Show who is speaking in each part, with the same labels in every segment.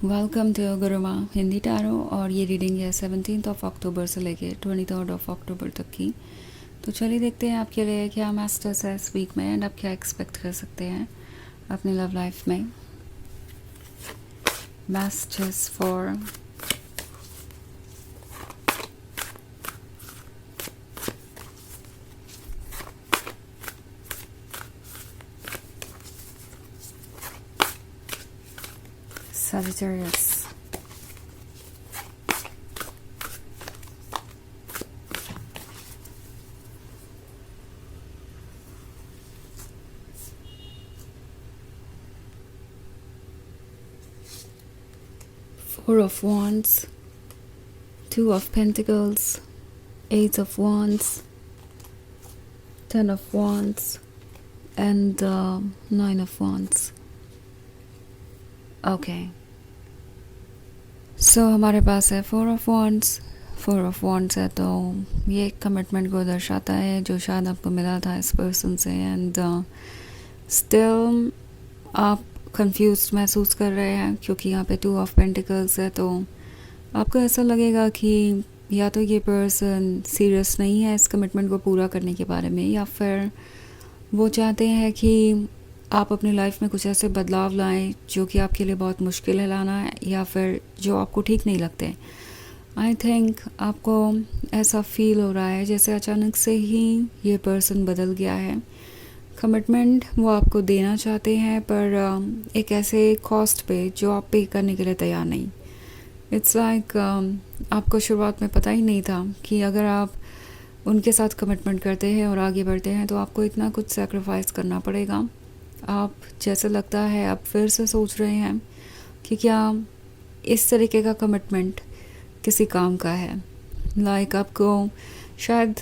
Speaker 1: Welcome to Guruma Hindi tarot. और ये reading है 17 अक्टूबर से लेके 23 अक्टूबर तक की। तो चलिए देखते हैं आपके लिए क्या मैसेजेस है इस वीक में एंड आप क्या एक्सपेक्ट कर सकते हैं अपनी लव लाइफ में। Messages for Sagittarius. Four of Wands, Two of Pentacles, Eight of Wands, Ten of Wands, and Nine of Wands. Okay so हमारे पास है फोर ऑफ वॉन्ड्स है। तो ये कमिटमेंट को दर्शाता है जो शायद आपको मिला था इस पर्सन से एंड स्टिल आप कंफ्यूज महसूस कर रहे हैं क्योंकि यहाँ पे टू ऑफ पेंटिकल्स है। तो आपको ऐसा लगेगा कि या तो ये पर्सन सीरियस नहीं है इस कमिटमेंट को पूरा करने के बारे में, या फिर वो चाहते हैं कि आप अपनी लाइफ में कुछ ऐसे बदलाव लाएं जो कि आपके लिए बहुत मुश्किल है लाना है, या फिर जो आपको ठीक नहीं लगते। आई थिंक आपको ऐसा फील हो रहा है जैसे अचानक से ही ये पर्सन बदल गया है। कमिटमेंट वो आपको देना चाहते हैं पर एक ऐसे कॉस्ट पे जो आप पे करने के लिए तैयार नहीं। इट्स लाइक आपको शुरुआत में पता ही नहीं था कि अगर आप उनके साथ कमिटमेंट करते हैं और आगे बढ़ते हैं तो आपको इतना कुछ सेक्रीफाइस करना पड़ेगा। आप जैसे लगता है आप फिर से सोच रहे हैं कि क्या इस तरीके का कमिटमेंट किसी काम का है। लाइक आपको शायद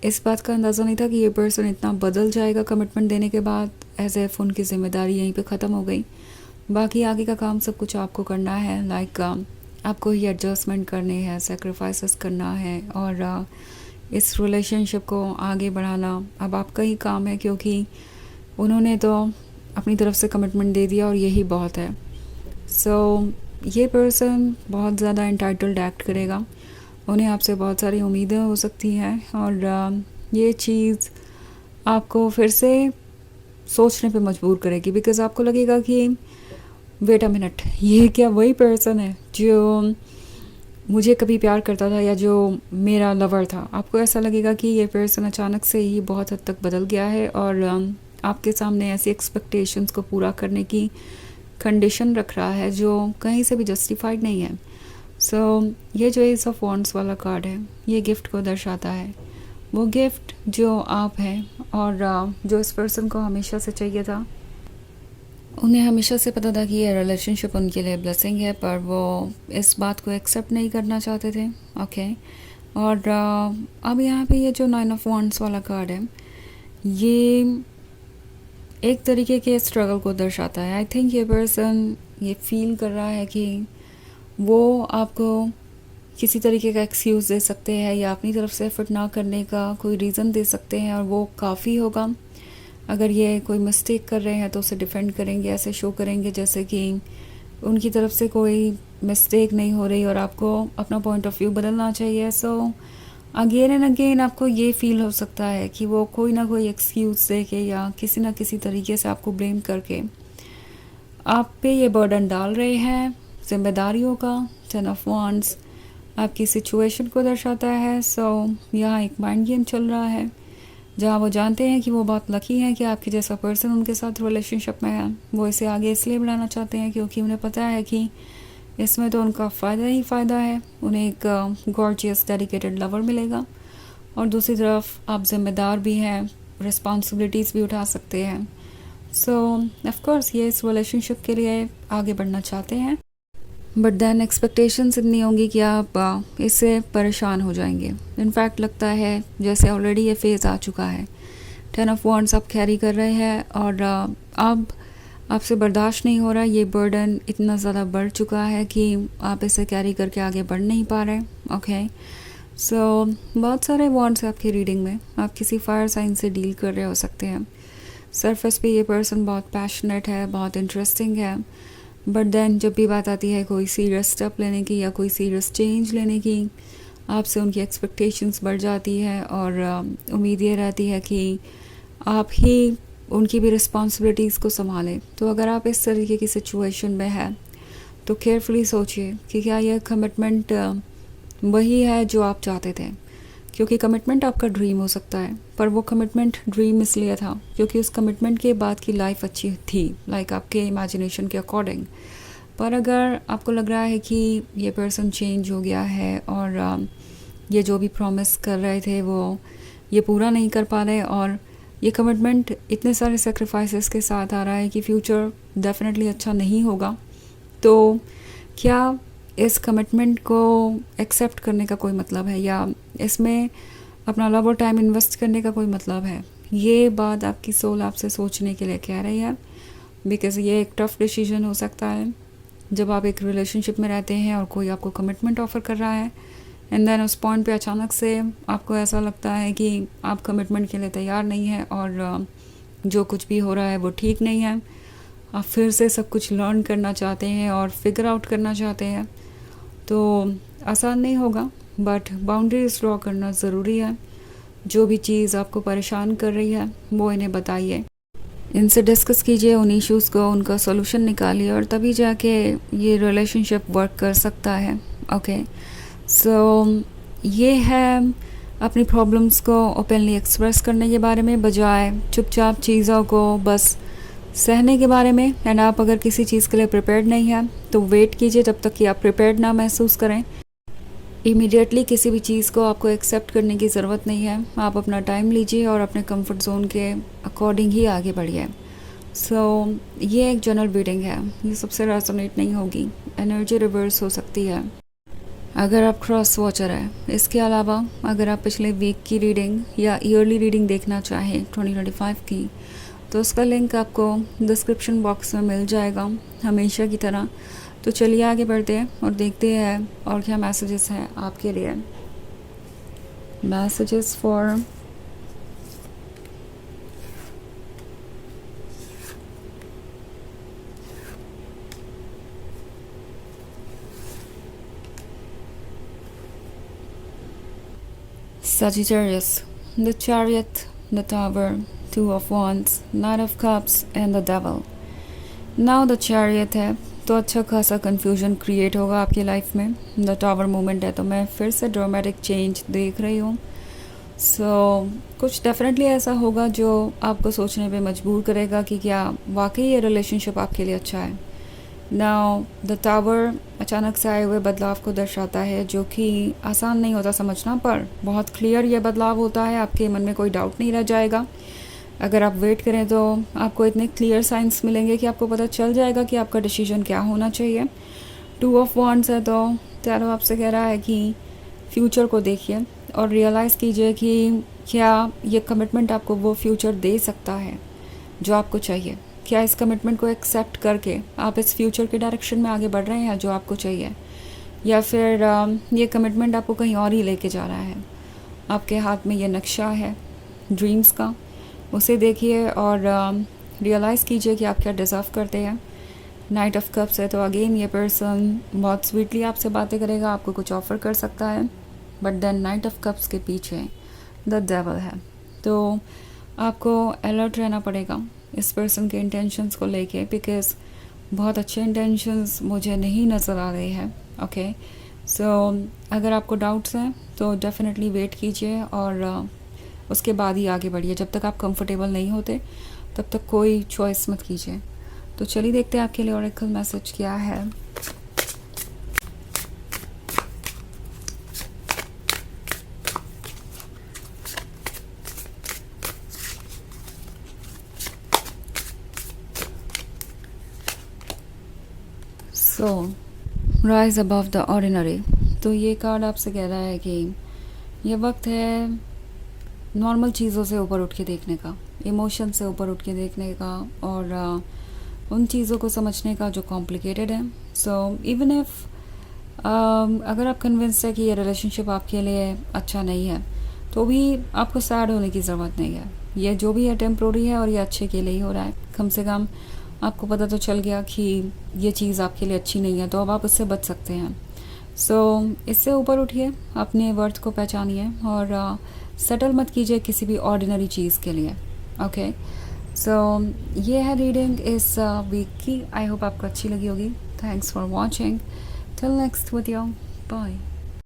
Speaker 1: इस बात का अंदाज़ा नहीं था कि ये पर्सन इतना बदल जाएगा कमिटमेंट देने के बाद। एज एफ उनकी जिम्मेदारी यहीं पे ख़त्म हो गई, बाकी आगे का काम सब कुछ आपको करना है। लाइक आपको ही एडजस्टमेंट करने हैं, सेक्रीफाइसेस करना है और इस रिलेशनशिप को आगे बढ़ाना अब आपका ही काम है, क्योंकि उन्होंने तो अपनी तरफ से कमिटमेंट दे दिया और यही बहुत है। सो ये पर्सन बहुत ज़्यादा एंटाइटल्ड एक्ट करेगा, उन्हें आपसे बहुत सारी उम्मीदें हो सकती हैं और ये चीज़ आपको फिर से सोचने पे मजबूर करेगी, बिकॉज़ आपको लगेगा कि वेट अ मिनट, ये क्या वही पर्सन है जो मुझे कभी प्यार करता था या जो मेरा लवर था। आपको ऐसा लगेगा कि ये पर्सन अचानक से ही बहुत हद तक बदल गया है और आपके सामने ऐसी एक्सपेक्टेशंस को पूरा करने की कंडीशन रख रहा है जो कहीं से भी जस्टिफाइड नहीं है। सो ये जो एस ऑफ वॉन्ड्स वाला कार्ड है ये गिफ्ट को दर्शाता है, वो गिफ्ट जो आप हैं और जो इस पर्सन को हमेशा से चाहिए था। उन्हें हमेशा से पता था कि ये रिलेशनशिप उनके लिए ब्लेसिंग है, पर वो इस बात को एक्सेप्ट नहीं करना चाहते थे। ओके और अब यहाँ पे ये जो नाइन ऑफ वॉन्ड्स वाला कार्ड है ये एक तरीके के स्ट्रगल को दर्शाता है। आई थिंक ये पर्सन ये फील कर रहा है कि वो आपको किसी तरीके का एक्सक्यूज़ दे सकते हैं या अपनी तरफ से एफर्ट ना करने का कोई रीज़न दे सकते हैं और वो काफ़ी होगा। अगर ये कोई मिस्टेक कर रहे हैं तो उसे डिफेंड करेंगे, ऐसे शो करेंगे जैसे कि उनकी तरफ से कोई मिस्टेक नहीं हो रही और आपको अपना पॉइंट ऑफ व्यू बदलना चाहिए। सो अगेन एंड अगेन आपको ये फील हो सकता है कि वो कोई ना कोई एक्सक्यूज़ दे के या किसी ना किसी तरीके से आपको ब्लेम करके आप पे ये बर्डन डाल रहे हैं जिम्मेदारियों का। टेन ऑफ वॉन्ड्स आपकी सिचुएशन को दर्शाता है। सो यहाँ एक माइंड गेम चल रहा है जहाँ वो जानते हैं कि वो बहुत लकी हैं कि आपके जैसा पर्सन उनके साथ रिलेशनशिप में है। वो इसे आगे इसलिए बढ़ाना चाहते हैं क्योंकि उन्हें पता है कि इसमें तो उनका फ़ायदा ही फ़ायदा है, उन्हें एक गॉर्जियस डेडिकेटेड लवर मिलेगा और दूसरी तरफ आप ज़िम्मेदार भी हैं, रिस्पॉन्सिबिलिटीज़ भी उठा सकते हैं। सो ऑफ कोर्स ये इस रिलेशनशिप के लिए आगे बढ़ना चाहते हैं, बट देन एक्सपेक्टेशंस इतनी होंगी कि आप इससे परेशान हो जाएंगे। इनफैक्ट लगता है जैसे ऑलरेडी ये फेज़ आ चुका है। टेन ऑफ वॉन्ड्स आप कैरी कर रहे हैं और अब आपसे बर्दाश्त नहीं हो रहा, ये बर्डन इतना ज़्यादा बढ़ चुका है कि आप इसे कैरी करके आगे बढ़ नहीं पा रहे। ओके सो बहुत सारे वॉन्ड्स आपकी रीडिंग में आप किसी फायर साइन से डील कर रहे हो सकते हैं। सरफेस पे ये पर्सन बहुत पैशनेट है, बहुत इंटरेस्टिंग है, बट देन जब भी बात आती है कोई सीरियस स्टेप लेने की या कोई सीरियस चेंज लेने की, आपसे उनकी एक्सपेक्टेशंस बढ़ जाती है और उम्मीद ये रहती है कि आप ही उनकी भी रिस्पॉन्सिबिलिटीज़ को संभालें। तो अगर आप इस तरीके की सिचुएशन में हैं तो केयरफुली सोचिए कि क्या यह कमिटमेंट वही है जो आप चाहते थे, क्योंकि कमिटमेंट आपका ड्रीम हो सकता है, पर वो कमिटमेंट ड्रीम इसलिए था क्योंकि उस कमिटमेंट के बाद की लाइफ अच्छी थी, लाइक आपके इमेजिनेशन के अकॉर्डिंग। पर अगर आपको लग रहा है कि ये पर्सन चेंज हो गया है और ये जो भी प्रॉमिस कर रहे थे वो ये पूरा नहीं कर पा रहे और ये कमिटमेंट इतने सारे सेक्रीफाइसेस के साथ आ रहा है कि फ्यूचर डेफिनेटली अच्छा नहीं होगा, तो क्या इस कमिटमेंट को एक्सेप्ट करने का कोई मतलब है या इसमें अपना लव और टाइम इन्वेस्ट करने का कोई मतलब है? ये बात आपकी सोल आपसे सोचने के लिए कह रही है, बिकॉज़ ये एक टफ़ डिसीजन हो सकता है जब आप एक रिलेशनशिप में रहते हैं और कोई आपको कमिटमेंट ऑफ़र कर रहा है एंड देन उस पॉइंट पे अचानक से आपको ऐसा लगता है कि आप कमिटमेंट के लिए तैयार नहीं हैं और जो कुछ भी हो रहा है वो ठीक नहीं है। आप फिर से सब कुछ लर्न करना चाहते हैं और फिगर आउट करना चाहते हैं, तो आसान नहीं होगा, बट बाउंड्रीज ड्रॉ करना ज़रूरी है। जो भी चीज़ आपको परेशान कर रही है वो इन्हें बताइए, इनसे डिस्कस कीजिए, उन इश्यूज़ को उनका सॉल्यूशन निकालिए और तभी जाके ये रिलेशनशिप वर्क कर सकता है। ओके, सो ये है अपनी प्रॉब्लम्स को ओपनली एक्सप्रेस करने के बारे में, बजाय चुपचाप चीज़ों को बस सहने के बारे में। एंड आप अगर किसी चीज़ के लिए प्रिपेयर्ड नहीं हैं तो वेट कीजिए जब तक कि आप प्रिपेयर्ड ना महसूस करें। इमीडिएटली किसी भी चीज़ को आपको एक्सेप्ट करने की ज़रूरत नहीं है, आप अपना टाइम लीजिए और अपने कंफर्ट जोन के अकॉर्डिंग ही आगे बढ़िए। सो ये एक जनरल रीडिंग है, ये सबसे रेजोनेट नहीं होगी, एनर्जी रिवर्स हो सकती है अगर आप क्रॉस वॉचर है। इसके अलावा अगर आप पिछले वीक की रीडिंग या ईयरली रीडिंग देखना चाहें 2025 की, तो उसका लिंक आपको डिस्क्रिप्शन बॉक्स में मिल जाएगा हमेशा की तरह। तो चलिए आगे बढ़ते हैं और देखते हैं और क्या मैसेजेस हैं आपके लिए। Messages for Sagittarius, the Chariot, the Tower, Two of Wands, Knight of Cups and the Devil. Now the Chariot है तो अच्छा खासा कन्फ्यूजन क्रिएट होगा आपकी लाइफ में। द टावर मूवमेंट है तो मैं फिर से ड्रामेटिक चेंज देख रही हूँ। सो कुछ डेफिनेटली ऐसा होगा जो आपको सोचने पे मजबूर करेगा कि क्या वाकई ये रिलेशनशिप आपके लिए अच्छा है। नाउ द टावर अचानक से आए हुए बदलाव को दर्शाता है, जो कि आसान नहीं होता समझना, पर बहुत क्लियर ये बदलाव होता है, आपके मन में कोई डाउट नहीं रह जाएगा। अगर आप वेट करें तो आपको इतने क्लियर साइंस मिलेंगे कि आपको पता चल जाएगा कि आपका डिसीजन क्या होना चाहिए। टू ऑफ वॉन्ड्स है तो टैरो आपसे कह रहा है कि फ्यूचर को देखिए और रियलाइज़ कीजिए कि क्या ये कमिटमेंट आपको वो फ्यूचर दे सकता है जो आपको चाहिए। क्या इस कमिटमेंट को एक्सेप्ट करके आप इस फ्यूचर के डायरेक्शन में आगे बढ़ रहे हैं जो आपको चाहिए, या फिर ये कमिटमेंट आपको कहीं और ही लेके जा रहा है। आपके हाथ में ये नक्शा है ड्रीम्स का, उसे देखिए और रियलाइज़ कीजिए कि आप क्या डिज़र्व करते हैं। नाइट ऑफ कप्स है तो अगेन ये पर्सन बहुत स्वीटली आपसे बातें करेगा, आपको कुछ ऑफ़र कर सकता है, but then knight of cups के पीछे द डेविल है। तो आपको अलर्ट रहना पड़ेगा इस पर्सन के इंटेंशंस को लेके, बिकॉज बहुत अच्छे इंटेंशंस मुझे नहीं नज़र आ रहे हैं। ओके, सो अगर आपको डाउट्स हैं तो डेफिनेटली वेट कीजिए और उसके बाद ही आगे बढ़िए। जब तक आप कंफर्टेबल नहीं होते तब तक कोई चॉइस मत कीजिए। तो चलिए देखते हैं आपके लिए ऑरेकल मैसेज क्या है। सो राइज अबव द ऑर्डिनरी, तो ये कार्ड आपसे कह रहा है कि ये वक्त है नॉर्मल चीज़ों से ऊपर उठ के देखने का, इमोशन से ऊपर उठ के देखने का और उन चीज़ों को समझने का जो कॉम्प्लिकेटेड है। सो इवन इफ अगर आप कन्विंस है कि ये रिलेशनशिप आपके लिए अच्छा नहीं है, तो भी आपको सैड होने की ज़रूरत नहीं है। ये जो भी है टेम्प्रोरी है और ये अच्छे के लिए ही हो रहा है। कम से कम आपको पता तो चल गया कि ये चीज़ आपके लिए अच्छी नहीं है, तो अब आप उससे बच सकते हैं। सो इससे ऊपर उठिए, अपने वर्थ को पहचानिए और सेटल मत कीजिए किसी भी ऑर्डिनरी चीज़ के लिए। ओके, सो ये है रीडिंग इस वीक की। आई होप आपको अच्छी लगी होगी। Thanks for watching. Till next video, bye.